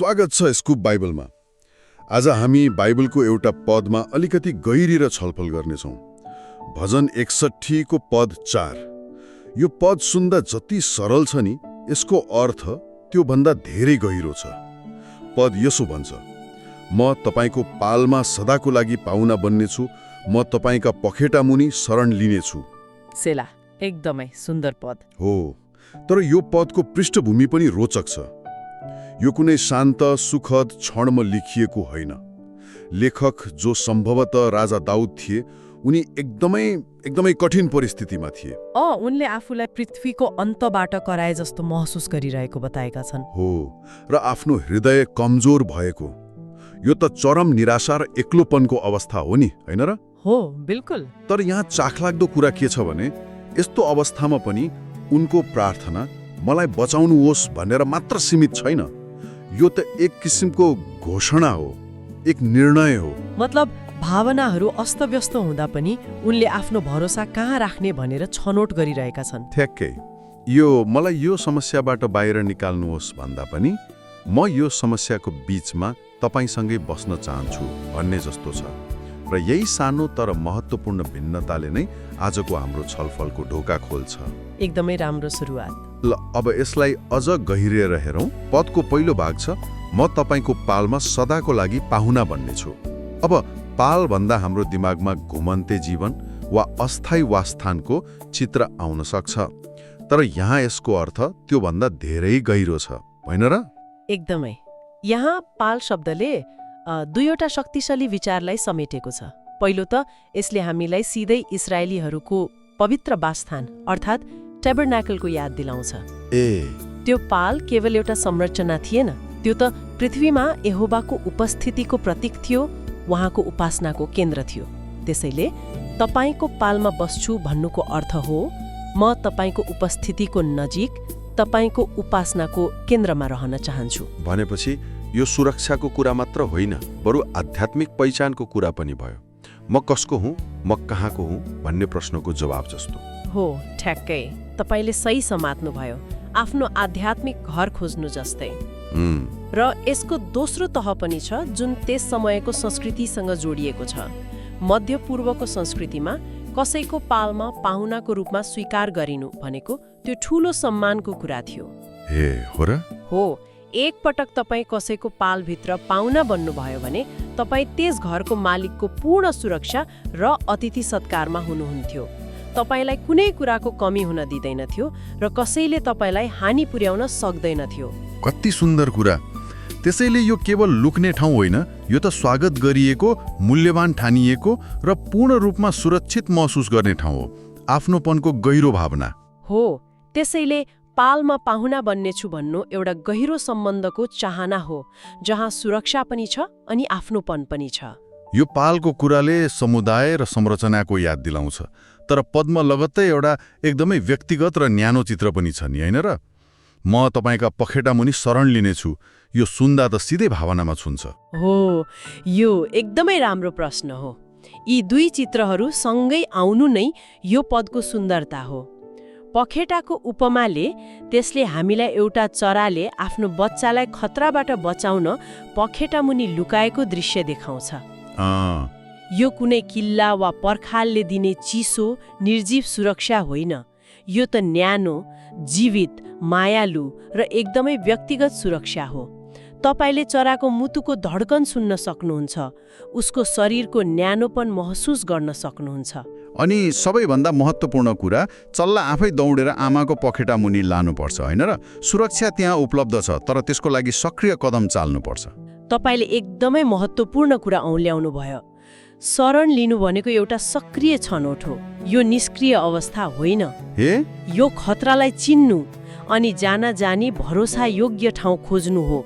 स्वागत छ स्कुप बाइबलमा। आज हामी बाइबलको एउटा पदमा अलिकति गहिरिएर छलफल गर्नेछौँ। भजन 61 को पद 4। यो पद सुन्दा जति सरल छ नि, यसको अर्थ त्योभन्दा धेरै गहिरो छ। पद यसो भन्छ, म तपाईको पालमा सदाको लागि पाहुना बन्नेछु, म तपाईका पखेटा मुनि शरण लिनेछु। सेला, एकदमै सुन्दर पद हो। तर यो पदको पृष्ठभूमि पनि रोचक छ। यो कुनै शान्त सुखद क्षणमा लेखिएको होइन। लेखक जो सम्भवतः राजा दाउद थिए, उनी एकदमै कठिन परिस्थितिमा थिए। उनले आफूलाई पृथ्वीको अन्तबाट कराए जस्तो महसुस गरिरहेको बताएका छन्। हो, र आफ्नो हृदय कमजोर भएको। यो त चरम निराशा र एक्लोपनको अवस्था हो नि, हैन र? हो, बिल्कुल। तर यहाँ चाखलाग्दो कुरा के छ भने, यस्तो अवस्थामा पनि उनको प्रार्थना मलाई बचाउनुहोस् भनेर मात्र सीमित छैन। यो त एक किसिमको घोषणा हो, एक निर्णय हो। मतलब भावनाहरू अस्तव्यस्त हुँदा पनि उनले आफ्नो भरोसा कहाँ राख्ने भनेर छनौट गरिरहेका छन्। ठ्याक्कै। मलाई यो समस्याबाट बाहिर निकाल्नुहोस् भन्दा पनि म यो समस्याको बीचमा तपाईसँगै बस्न चाहन्छु भन्ने जस्तो छ। र यही सानो तर महत्त्वपूर्ण भिन्नताले नै आजको हाम्रो छलफलको ढोका खोल्छ। एकदमै राम्रो सुरुवात। ल, अब यसलाई अझ गहिरिएर हेरौँ। पदको पहिलो भाग छ, म तपाईको पालमा सदाको लागि पाहुना बन्नेछु। अब पाल भन्दा हाम्रो दिमागमा घुमन्ते जीवन वा अस्थायी वासस्थानको चित्र आउन सक्छ। तर यहाँ यसको अर्थ त्योभन्दा धेरै गहिरो छ, होइन र? एकदमै। यहाँ पाल शब्दले दुईवटा शक्तिशाली विचारलाई समेटेको छ। पहिलो त यसले हामीलाई सिधै इस्राएलीहरूको पवित्र वासस्थान अर्थात् टेबरनाकलको याद दिलाउँछ। त्यो पाल केवल एउटा संरचना थिएन, त्यो त पृथ्वीमा यहोवाको उपस्थितिको प्रतीक थियो, उहाँको उपासनाको केन्द्र थियो। त्यसैले तपाईको पालमा बस्छु भन्नुको अर्थ हो, म तपाईको उपस्थितिको नजिक, तपाईको उपासनाको केन्द्रमा रहन चाहन्छु। भनेपछि यो सुरक्षाको कुरा मात्र होइन, बरु आध्यात्मिक पहिचानको कुरा पनि भयो। म कसको हुँ, म कहाँको हुँ भन्ने प्रश्नको जवाब जस्तो हो। ठ्याक्कै, तपाईले सही समात्नुभयो। आफ्नो आध्यात्मिक घर खोज्नु जस्तै। र यसको दोस्रो तह पनि छ, जुन त्यस समयको संस्कृतिसँग जोडिएको छ। मध्य पूर्वको संस्कृतिमा कसैको पालमा पाहुनाको रूपमा स्वीकार गरिनु भनेको त्यो ठूलो सम्मानको कुरा थियो। हो र? हो। एक पटक तपाईँ कसैको पालभित्र पाहुना बन्नुभयो भने तपाईँ त्यस घरको मालिकको पूर्ण सुरक्षा र अतिथि सत्कारमा हुनुहुन्थ्यो। तपाईलाई कुनै कुराको कमी हुन दिँदैनथ्यो र कसैले तपाईलाई हानि पुर्याउन सक्दैनथ्यो। कति सुन्दर कुरा! त्यसैले यो केवल लुक्ने ठाउँ होइन, यो त स्वागत गरिएको, मूल्यवान ठानिएको र पूर्ण रूपमा सुरक्षित महसुस गर्ने ठाउँ हो। आफ्नोपनको गहिरो भावना हो। त्यसैले पालमा पाहुना बन्नेछु भन्नु एउटा गहिरो सम्बन्धको चाहना हो, जहाँ सुरक्षा पनि छ अनि आफ्नोपन पनि छ। यो पालको कुराले समुदाय र संरचनाको याद दिलाउँछ, तर पदमा लगत्तै एउटा एकदमै व्यक्तिगत र न्यानो चित्र पनि छ नि, होइन र? म तपाईका पखेटा मुनि शरण लिनेछु। यो सुन्दा त सिधै भावनामा छुन्छ। हो, यो एकदमै राम्रो प्रश्न हो। यी दुई चित्रहरू सँगै आउनु नै यो पदको सुन्दरता हो। पखेटाको उपमाले त्यसले हामीलाई एउटा चराले आफ्नो बच्चालाई खतराबाट बचाउन पखेटा मुनि लुकाएको दृश्य देखाउँछ। यो कुनै किल्ला वा पर्खालले दिने चिसो निर्जीव सुरक्षा होइन। यो त न्यानो, जीवित, मायालु र एकदमै व्यक्तिगत सुरक्षा हो। तपाईले चराको मुटुको धड्कन सुन्न सक्नुहुन्छ, उसको शरीरको न्यानोपन महसुस गर्न सक्नुहुन्छ। अनि सबैभन्दा महत्त्वपूर्ण कुरा, चल्ला आफै दौडेर आमाको पखेटा मुनि लानुपर्छ, होइन र? सुरक्षा त्यहाँ उपलब्ध छ, तर त्यसको लागि सक्रिय कदम चाल्नुपर्छ। तपाईले एकदमै महत्त्वपूर्ण कुरा औल्याउनु भयो। शरण लिनु भनेको एउटा सक्रिय छनौट हो, यो निष्क्रिय अवस्था होइन। यो खतरालाई चिन्नु अनि जानी भरोसा योग्य ठाउँ खोज्नु हो।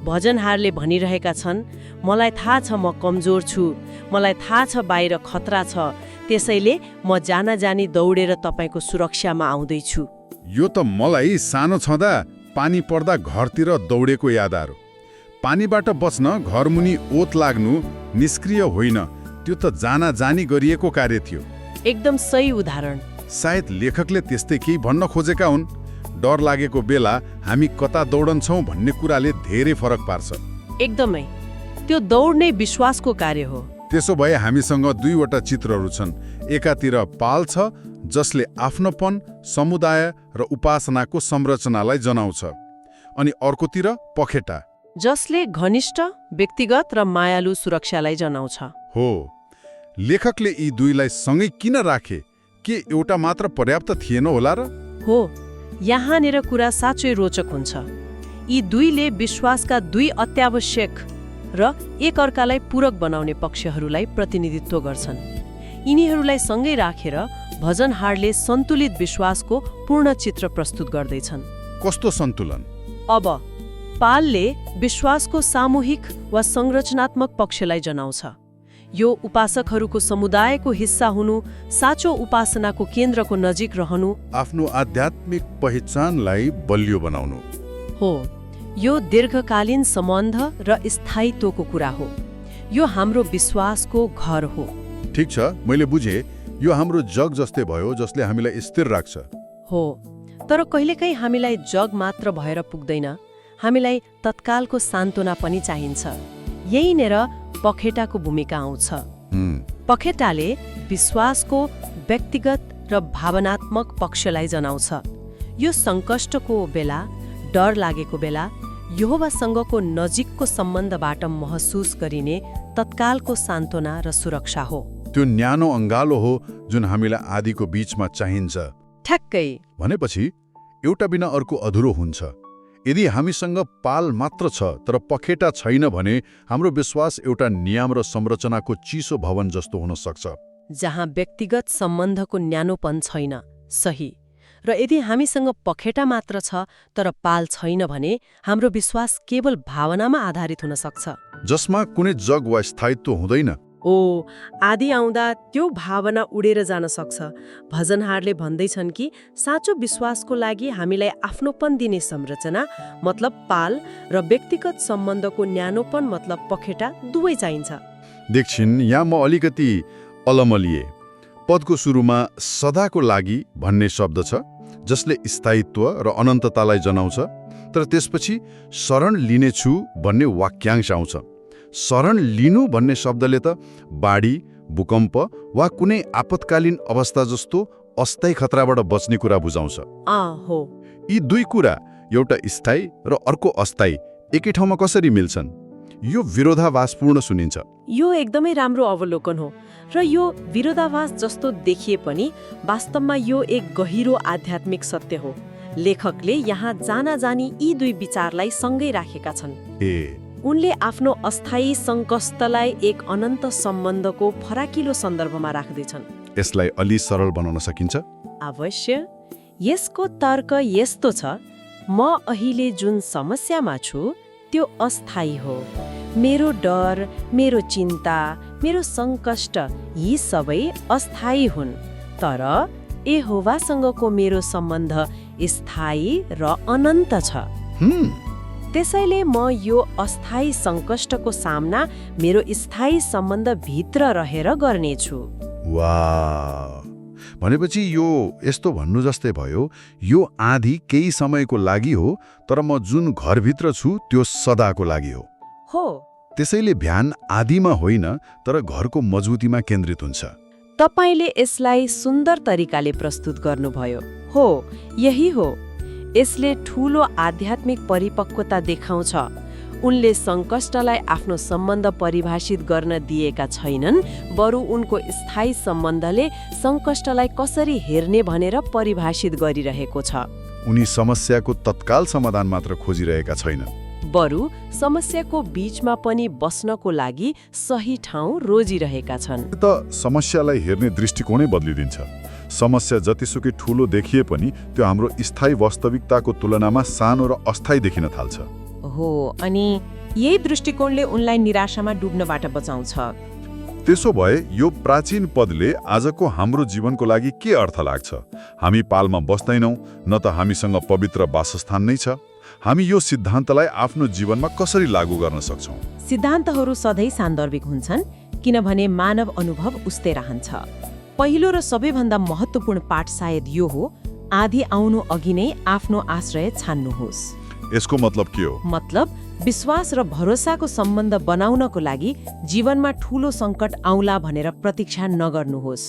भजनहारले भनिरहेका छन्, मलाई थाहा छ म कमजोर छु, मलाई थाहा छ बाहिर खतरा छ, त्यसैले म जानी दौडेर तपाईको सुरक्षामा आउँदैछु। यो त मलाई सानो छँदा पानी पर्दा घरतिर दौडेको यादहरू। पानीबाट बच्न घरमुनि ओत लाग्नु निष्क्रिय होइन, त्यो त जानी गरिएको कार्य थियो। एकदम सही उदाहरण। सायद लेखकले त्यस्तै केही भन्न खोजेका हुन्। डर लागेको बेला हामी कता दौडन्छौँ भन्ने कुराले धेरै फरक पार्छ। एकदमै। त्यो दौड नै विश्वासको कार्य हो। त्यसो भए हामीसँग दुईवटा चित्रहरू छन्। एकातिर पाल छ जसले आफ्नोपन, समुदाय र उपासनाको संरचनालाई जनाउँछ, अनि अर्कोतिर पखेटा जसले घनिष्ठ, व्यक्तिगत र मायालु सुरक्षालाई जनाउँछ। हो। लेखकले यी दुईलाई सँगै किन राखे? के एउटा मात्र पर्याप्त थिएन होला र? हो, यहाँनिर कुरा साँच्चै रोचक हुन्छ। यी दुईले विश्वासका दुई अत्यावश्यक र एकअर्कालाई पूरक बनाउने पक्षहरूलाई प्रतिनिधित्व गर्छन्। यिनीहरूलाई सँगै राखेर भजनहारले सन्तुलित विश्वासको पूर्ण चित्र प्रस्तुत गर्दैछन्। कस्तो सन्तुलन? अब पालले विश्वासको सामूहिक वा संरचनात्मक पक्षलाई जनाउँछ। यो उपासकहरूको समुदायको हिस्सा हुनु, साँचो उपासनाको केन्द्रको नजिक रहनु, आफ्नो आध्यात्मिक पहिचानलाई बलियो बनाउनु हो। यो दीर्घकालीन सम्बन्ध र स्थायित्वको कुरा हो। यो हाम्रो विश्वासको घर हो। ठिक छ, मैले बुझेँ। यो हाम्रो जग जस्तै भयो जसले हामीलाई स्थिर राख्छ। हो, तर कहिलेकाहीँ हामीलाई जग मात्र भएर पुग्दैन, हामीलाई तत्कालको सान्त्वना पनि चाहिन्छ। यहीँनिर पखेटाको भूमिका आउँछ। पखेटाले विश्वासको व्यक्तिगत र भावनात्मक पक्षलाई जनाउँछ। यो सङ्कष्टको बेला, डर लागेको बेला यहोवासँगको नजिकको सम्बन्धबाट महसुस गरिने तत्कालको सान्त्वना र सुरक्षा हो। त्यो न्यानो अङ्गालो हो जुन हामीलाई आदिको बीचमा चाहिन्छ। ठ्याक्कै। भनेपछि एउटा बिना अर्को अधुरो हुन्छ। यदि हामीसँग पाल मात्र छ तर पखेटा छैन भने हाम्रो विश्वास एउटा नियम र संरचनाको चिसो भवन जस्तो हुन सक्छ, जहाँ व्यक्तिगत सम्बन्धको न्यानोपन छैन। सही। र यदि हामीसँग पखेटा मात्र छ तर पाल छैन भने हाम्रो विश्वास केवल भावनामा आधारित हुन सक्छ, जसमा कुनै जग वा स्थायित्व हुँदैन। ओ, आदि आउँदा त्यो भावना उडेर जान सक्छ। भजनहारले भन्दैछन् कि साँचो विश्वासको लागि हामीलाई आफ्नोपन दिने संरचना मतलब पाल र व्यक्तिगत सम्बन्धको न्यानोपन मतलब पखेटा दुवै चाहिन्छ। देख्छिन्, यहाँ म अलिकति अलमलिए। पदको सुरुमा सदाको लागि भन्ने शब्द छ जसले स्थायित्व र अनन्ततालाई जनाउँछ, तर त्यसपछि शरण लिनेछु भन्ने वाक्यांश आउँछ। शरण लिनु भन्ने शब्दले त बाढी, भूकम्प वा कुनै आपतकालीन अवस्था जस्तो अस्थायी खतराबाट बच्ने कुरा बुझाउँछ। हो। यी दुई कुरा, एउटा स्थायी र अर्को अस्थायी, एकै ठाउँमा कसरी मिल्छन्? यो विरोधाभासपूर्ण सुनिन्छ। यो एकदमै राम्रो अवलोकन हो, र यो विरोधाभास जस्तो देखिए पनि वास्तवमा यो एक गहिरो आध्यात्मिक सत्य हो। लेखकले यहाँ जानाजानी यी दुई विचारलाई सँगै राखेका छन्। उनले आफ्नो अस्थायी सङ्कष्टलाई एक अनन्त सम्बन्धको फराकिलो सन्दर्भमा राख्दैछन्। यसलाई अलि सरल बनाउन सकिन्छ? अवश्य। यसको तर्क यस्तो छ, म अहिले जुन समस्यामा छु त्यो अस्थायी हो। मेरो डर, मेरो चिन्ता, मेरो सङ्कष्ट यी सबै अस्थायी हुन्, तर यहोवासँगको मेरो सम्बन्ध स्थायी र अनन्त छ। त्यसैले म यो अस्थायी सङ्कष्टको सामना मेरो स्थायी सम्बन्ध भित्र रहेर गर्नेछु। वाह! भनेपछि यो यस्तो भन्नु जस्तै भयो, यो आँधी केही समयको लागि हो, तर म जुन घरभित्र छु त्यो सदाको लागि हो। हो। त्यसैले ध्यान आँधीमा होइन तर घरको मजबुतीमा केन्द्रित हुन्छ। तपाईले यसलाई सुन्दर तरिकाले प्रस्तुत गर्नुभयो। हो, यही हो। यसले ठूलो आध्यात्मिक परिपक्वता देखाउँछ। उनले सङ्कष्टलाई आफ्नो सम्बन्ध परिभाषित गर्न दिएका छैनन्, बरु उनको स्थायी सम्बन्धले सङ्कष्टलाई कसरी हेर्ने भनेर परिभाषित गरिरहेको छ। उनी समस्याको तत्काल समाधान मात्र खोजिरहेका छैनन्, बरु समस्याको बीचमा पनि बस्नको लागि सही ठाउँ रोजिरहेका छन्। त समस्यालाई हेर्ने दृष्टिकोणै बदलिदिन्छ। समस्या जतिसुकै ठूलो देखिए पनि त्यो हाम्रो स्थायी वास्तविकताको तुलनामा सानो र अस्थायी देखिन थाल्छ। हो, अनि यही दृष्टिकोणले उनलाई निराशामा डुब्नबाट बचाउँछ। त्यसो भए यो प्राचीन पदले आजको हाम्रो जीवनको लागि के अर्थ लाग्छ? हामी पालमा बस्दैनौँ, न त हामीसँग पवित्र वासस्थान नै छ। हामी यो सिद्धान्तलाई आफ्नो जीवनमा कसरी लागू गर्न सक्छौँ? सिद्धान्तहरू सधैँ सान्दर्भिक हुन्छन्, किनभने मानव अनुभव उस्तै रहन्छ। पहिलो र सबैभन्दा महत्त्वपूर्ण पाठ सायद यो हो, आधी आउनु अघि नै आफ्नो आश्रय छान्नुहोस्। यसको मतलब के हो? मतलब विश्वास र भरोसाको सम्बन्ध बनाउनको लागि जीवनमा ठूलो सङ्कट आउला भनेर प्रतीक्षा नगर्नुहोस्।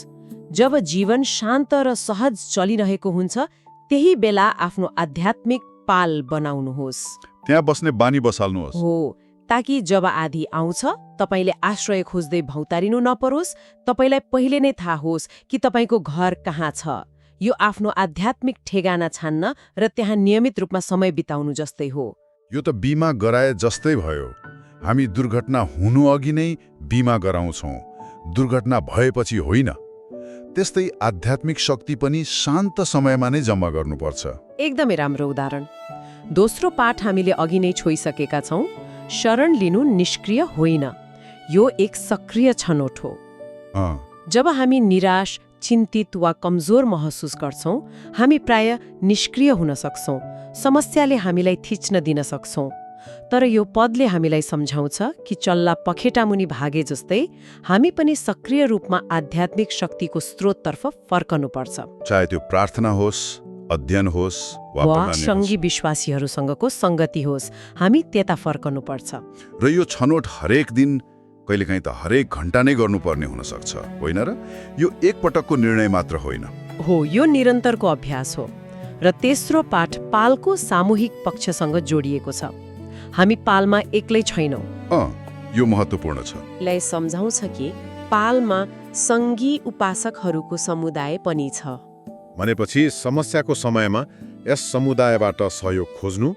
जब जीवन शान्त र सहज चलिरहेको हुन्छ त्यही बेला आफ्नो आध्यात्मिक पाल बनाउनुहोस्। त्यहाँ बस्ने बानी बसाल्नुहोस्। हो, ताकि जब आधी आउँछ तपाईले आश्रय खोज्दै भौतारिनु नपरोस्, तपाईलाई पहिले नै थाहा होस् कि तपाईको घर कहाँ छ। यो आफ्नो आध्यात्मिक ठेगाना छान्न र त्यहाँ नियमित रूपमा समय बिताउनु जस्तै हो। यो त बिमा गराए जस्तै भयो। हामी दुर्घटना हुनु अघि नै बिमा गराउँछौँ, दुर्घटना भएपछि होइन। त्यस्तै आध्यात्मिक शक्ति पनि शान्त समयमा नै जम्मा गर्नुपर्छ। एकदमै राम्रो उदाहरण। दोस्रो पाठ हामीले अघि नै छोइसकेका छौँ। शरण लिनु निष्क्रिय होइन, यो एक सक्रिय छनौट हो। जब हामी निराश, चिन्तित वा कमजोर महसुस गर्छौँ हामी प्राय निष्क्रिय हुन सक्छौँ। समस्याले हामीलाई थिच्न दिन सक्छौँ। तर यो पदले हामीलाई सम्झाउँछ कि चल्ला पखेटामुनि भागे जस्तै हामी पनि सक्रिय रूपमा आध्यात्मिक शक्तिको स्रोततर्फ फर्कनुपर्छ। चाहे त्यो प्रार्थना होस्, अध्ययन होस् वा सँगी विश्वासीहरूसँगको सङ्गति होस्, हामी त्यता फर्कनुपर्छ। र यो छनौट हरेक दिन, कहिलेकाहीँ त हरेक घण्टा नै गर्नुपर्ने हुन सक्छ, होइन र? यो एक पटकको निर्णय मात्र होइन। हो, यो निरन्तरको अभ्यास हो। र तेस्रो पाठ पालको सामूहिक पक्षसँग जोडिएको छ। हामी पालमा एक्लै छैनौँ। यो महत्त्वपूर्ण छ। लाई सम्झाउँछ कि पालमा सङ्गी उपासकहरूको समुदाय पनि छ। भनेपछि समस्याको समयमा यस समुदायबाट सहयोग खोज्नु,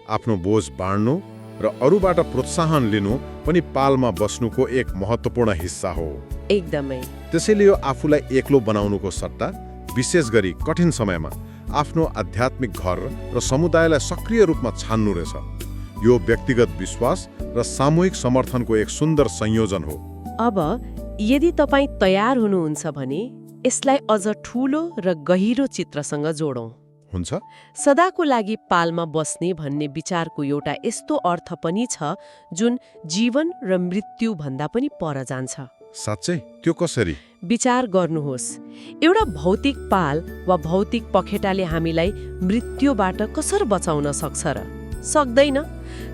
आफ्नो बोझ बाँड्नु र अरूबाट प्रोत्साहन लिनु पनि पालमा बस्नुको एक महत्त्वपूर्ण हिस्सा हो। एकदमै। त्यसैले यो आफूलाई एक्लो बनाउनुको सट्टा विशेष गरी कठिन समयमा आफ्नो आध्यात्मिक घर र समुदायलाई सक्रिय रूपमा छान्नु रहेछ। यो व्यक्तिगत विश्वास र सामूहिक समर्थनको एक सुन्दर संयोजन हो। अब यदि तपाईँ तयार हुनुहुन्छ भने यसलाई अझ ठूलो र गहिरो चित्रसँग जोडौँ। हुन्छ। सदाको लागि पालमा बस्ने भन्ने विचारको एउटा यस्तो अर्थ पनि छ जुन जीवन र मृत्यु भन्दा पनि पर जान्छ। साँच्चै? त्यो कसरी? विचार गर्नुहोस्, एउटा भौतिक पाल वा भौतिक पखेटाले हामीलाई मृत्युबाट कसरी बचाउन सक्छ र? सक्दैन।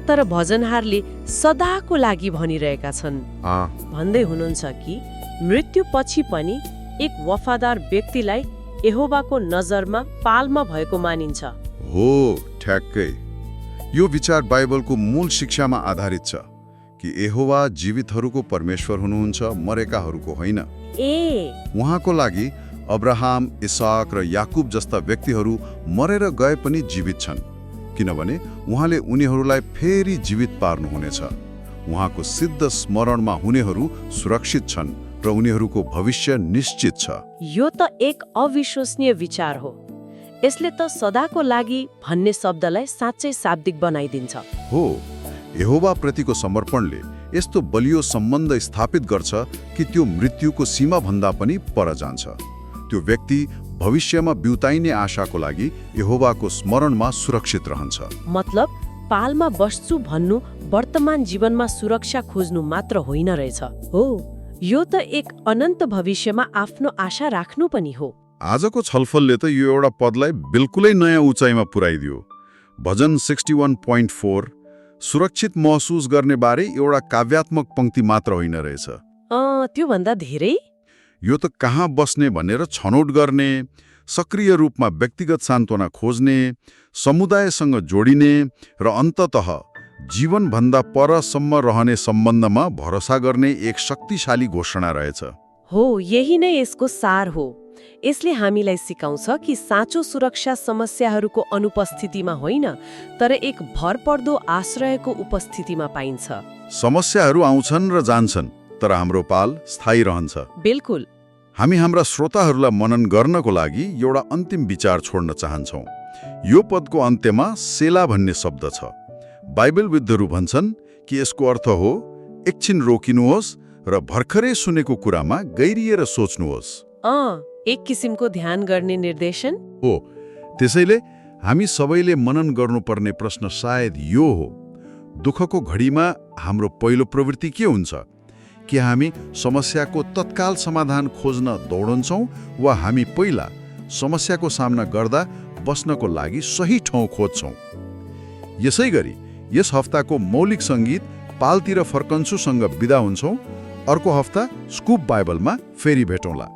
तर भजनहारले सदाको लागि भनिरहेका छन्। भन्दै हुनुहुन्छ कि मृत्युपछि पनि एक वफादार व्यक्तिलाई यहोवाको नजरमा पालमा भएको मानिन्छ। हो, ठ्याक्कै। यो विचार बाइबलको मूल शिक्षामा आधारित छ कि यहोवा जीवितहरूको परमेश्वर हुनुहुन्छ, मरेकाहरूको होइन। उहाँको लागि अब्राहम, इसाक र याकुब जस्ता व्यक्तिहरू मरेर गए पनि जीवित छन्, किनभने उहाँले उनीहरूलाई फेरि जीवित पार्नुहुनेछ। उहाँको सिद्ध स्मरणमा हुनेहरू सुरक्षित छन् र उनीहरूको भविष्य निश्चित छ। यो त एक अविश्वसनीय विचार हो। यसले त सदाको लागि भन्ने शब्दलाई साँच्चै शाब्दिक बनाइदिन्छ। हो, यहोवा प्रतिको समर्पणले यस्तो बलियो सम्बन्ध स्थापित गर्छ कि त्यो मृत्युको सीमा भन्दा पनि पर जान्छ। त्यो व्यक्ति भविष्यमा बिउताइने आशाको लागि यहोवाको स्मरणमा सुरक्षित रहन्छ। मतलब पालमा बस्छु भन्नु वर्तमान जीवनमा सुरक्षा खोज्नु मात्र होइन रहेछ। हो, यो त एक अनन्त भविष्यमा आफ्नो आशा राख्नु पनि हो। आजको छलफलले त यो एउटा पदलाई बिल्कुलै नयाँ उचाइमा पुर्याइदियो। भजन 61.4 सुरक्षित महसुस गर्ने बारे एउटा काव्यात्मक पंक्ति मात्र होइन रहेछ। त्यो भन्दा धेरै? यो त कहाँ बस्ने भनेर छनौट गर्ने, सक्रिय रूपमा व्यक्तिगत सान्त्वना खोज्ने, समुदायसँग जोडिने र अन्ततः जीवनभन्दा परसम्म रहने सम्बन्धमा भरोसा गर्ने एक शक्तिशाली घोषणा रहेछ। हो, यही नै यसको सार हो। यसले हामीलाई सिकाउँछ कि साँचो सुरक्षा समस्याहरूको अनुपस्थितिमा होइन, तर एक भरपर्दो आश्रयको उपस्थितिमा पाइन्छ। समस्याहरू आउँछन् र जान्छन्, तर हाम्रो पाल स्थायी रहन्छ। बिल्कुल। हामी हाम्रा श्रोताहरूलाई मनन गर्नको लागि एउटा अन्तिम विचार छोड्न चाहन्छौँ। यो पदको अन्त्यमा सेला भन्ने शब्द छ। बाइबलविद्हरू भन्छन् कि यसको अर्थ हो एकछिन रोकिनुहोस् र भर्खरै सुनेको कुरामा गहिरिएर सोच्नुहोस्। एक किसिमको ध्यान गर्ने निर्देशन हो। त्यसैले हामी सबैले मनन गर्नुपर्ने प्रश्न सायद यो हो, दुःखको घडीमा हाम्रो पहिलो प्रवृत्ति के हुन्छ? कि हामी समस्याको तत्काल समाधान खोज्न दौडन्छौँ वा हामी पहिला समस्याको सामना गर्दा बस्नको लागि सही ठाउँ खोज्छौँ। यसै गरी यस हप्ताको मौलिक सङ्गीत पालतिर फर्कन्छुसँग बिदा हुन्छौँ। अर्को हप्ता स्कुप बाइबलमा फेरि भेटौँला।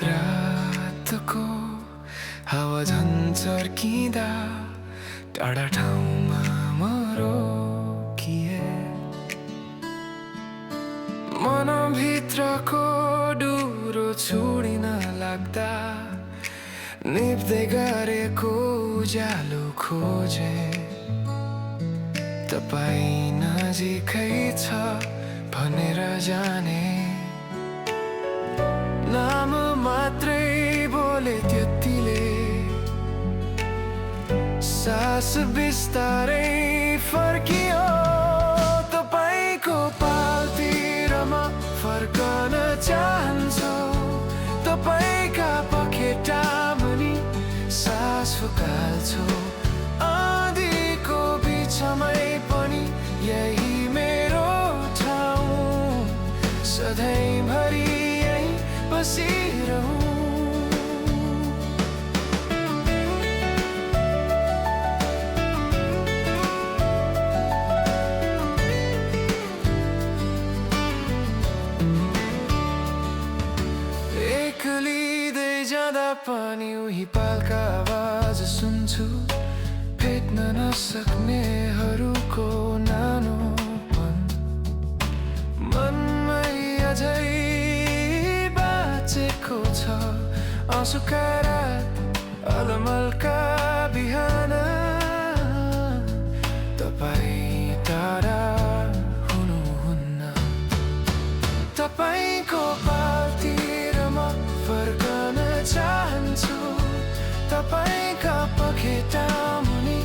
रातको हावा झन् चर्किँदा टाढा ठाउँमा म रोकिए, मनभित्रको डुरो छोडिन लाग्दा निप्दै गरेको उज्यालो खोजे। तपाईँ नजिकै छ भनेर जाने, नाम मात्रै बोले त्यतिले सास बिस्तारै फर्कियो। तपाईँको पालतिर म फर्कन चाहन्छु, तपाईँका पखेटा मुनि सास फुकाल्छु। आँधीको बिचमै पनि यही मेरो ठाउँ, सधैँभरि यही बसिरहूँ। एक्लिँदै जाँदा पनि उही पालका आवाज सुन्छु, भेट्न नसक्नेहरूको नानोपन मनमै अझै बाँचेको छ। आँसुका रात अलमलका बिहान, तपाईँ टाढा हुनुहुन्न। तपाईँको पालतिर म फर्कन चाहन्छु, तपाईँका पखेटा मुनि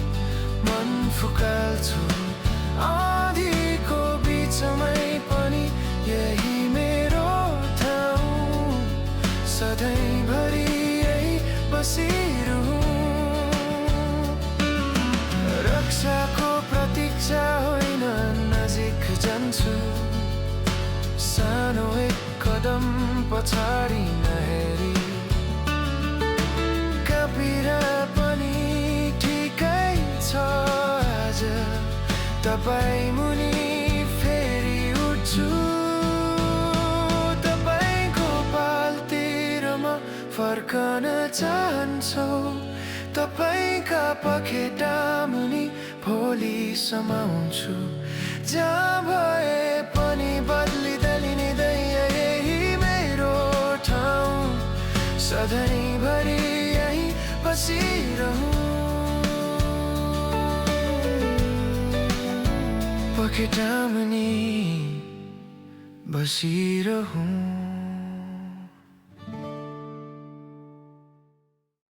मन फुकाल्छु। आँधीको बिचमै पनि यही मेरो ठाउँ, सधैँभरि यही बसिरहूँ। रक्षाको प्रतीक्षा होइन, नजिक जान्छु, सानो एक कदम पछाडि नहेरी। कापिर पनि ठिकै छ आज, तपाईँ मुनि फेरि उठ्छु। तपाईँको पालतिर म फर्कन चाहन्छु, तपाईँका पखेटा मुनि भोलि समाउँछु। जहाँ भए पनि बदलिँदै यही मेरो ठाउँ, सधैँभरि यही बसिरहूँ। पखेटा मुनि बसिरहूँ।